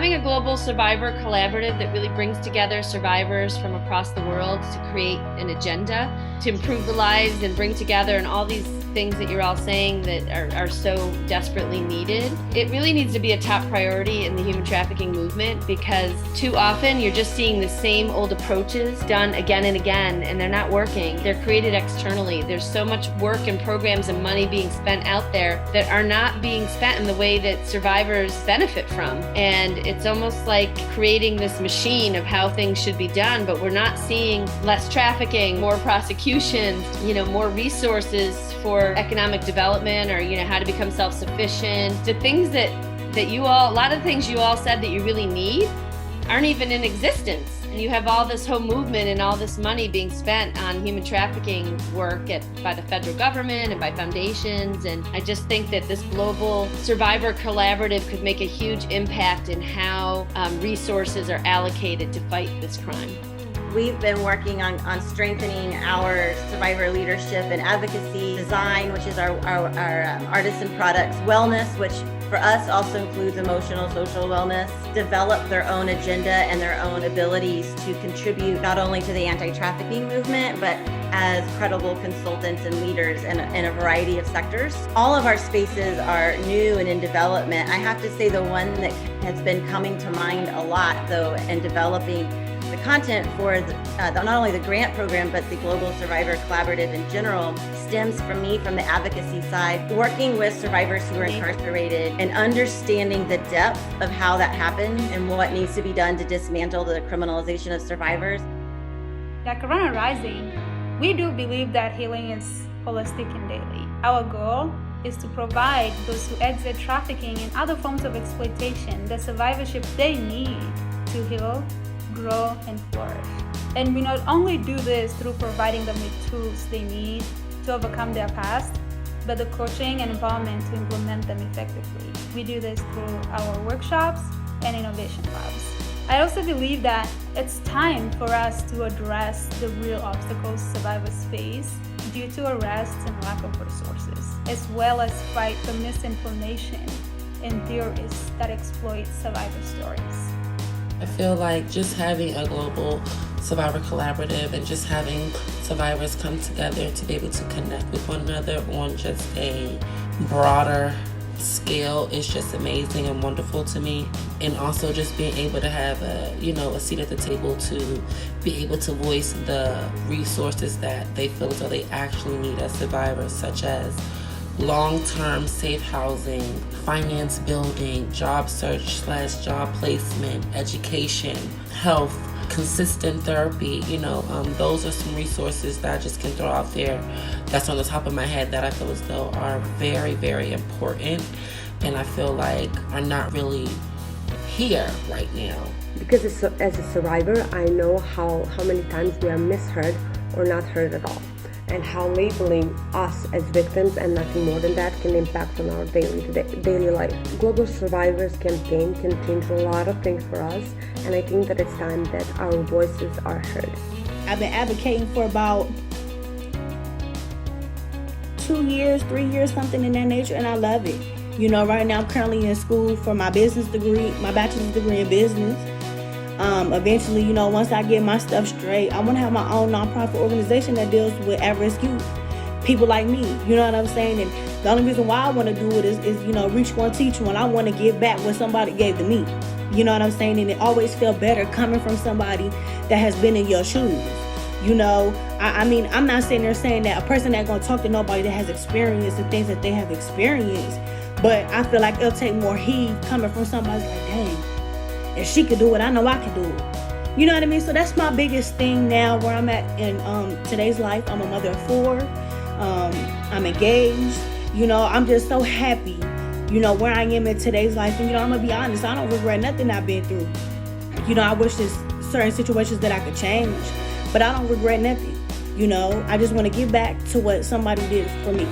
having a global survivor collaborative that really brings together survivors from across the world to create an agenda to improve the lives and bring together and all these things that you're all saying that are so desperately needed. It really needs to be a top priority in the human trafficking movement, because too often you're just seeing the same old approaches done again and again, and they're not working. They're created externally. There's so much work and programs and money being spent out there that are not being spent in the way that survivors benefit from. And it's almost like creating this machine of how things should be done, but we're not seeing less trafficking, more prosecutions, more resources for economic development, or how to become self-sufficient. The things that a lot of things you all said that you really need aren't even in existence. And you have all this whole movement and all this money being spent on human trafficking work by the federal government and by foundations. And I just think that this global survivor collaborative could make a huge impact in how resources are allocated to fight this crime. We've been working on strengthening our survivor leadership and advocacy, design, which is our artisan products, wellness, which for us also includes emotional, social wellness, develop their own agenda and their own abilities to contribute not only to the anti-trafficking movement, but as credible consultants and leaders in a variety of sectors. All of our spaces are new and in development. I have to say the one that has been coming to mind a lot, though, in developing the content for not only the grant program, but the Global Survivor Collaborative in general, stems from the advocacy side, working with survivors who are incarcerated and understanding the depth of how that happened and what needs to be done to dismantle the criminalization of survivors. At Karana Rising, we do believe that healing is holistic and daily. Our goal is to provide those who exit trafficking and other forms of exploitation the survivorship they need to heal, grow, and flourish. And we not only do this through providing them with tools they need to overcome their past, but the coaching and empowerment to implement them effectively. We do this through our workshops and innovation labs. I also believe that it's time for us to address the real obstacles survivors face due to arrests and lack of resources, as well as fight the misinformation and theories that exploit survivor stories. I feel like just having a global survivor collaborative and just having survivors come together to be able to connect with one another on just a broader scale is just amazing and wonderful to me. And also just being able to have a seat at the table to be able to voice the resources that they feel as though they actually need as survivors, such as long-term safe housing, finance building, job search / job placement, education, health, consistent therapy. Those are some resources that I just can throw out there that's on the top of my head that I feel as though are very, very important, and I feel like are not really here right now. Because as a survivor, I know how many times we are misheard or not heard at all, and how labeling us as victims and nothing more than that can impact on our daily life. Global Survivors campaign can change a lot of things for us, and I think that it's time that our voices are heard. I've been advocating for about 2 years, 3 years, something in that nature, and I love it. Right now I'm currently in school for my business degree, my bachelor's degree in business. Eventually, once I get my stuff straight, I want to have my own nonprofit organization that deals with at-risk youth, people like me, you know what I'm saying? And the only reason why I want to do it is reach one, teach one. I want to give back what somebody gave to me, you know what I'm saying? And it always felt better coming from somebody that has been in your shoes. I'm not sitting there saying that a person that's going to talk to nobody that has experienced the things that they have experienced, but I feel like it'll take more heed coming from somebody like, dang, if she could do it, I know I can do it. You know what I mean? So that's my biggest thing now where I'm at in today's life. I'm a mother of 4. I'm engaged. I'm just so happy, where I am in today's life. And, I'm going to be honest, I don't regret nothing I've been through. I wish there's certain situations that I could change, but I don't regret nothing. I just want to give back to what somebody did for me.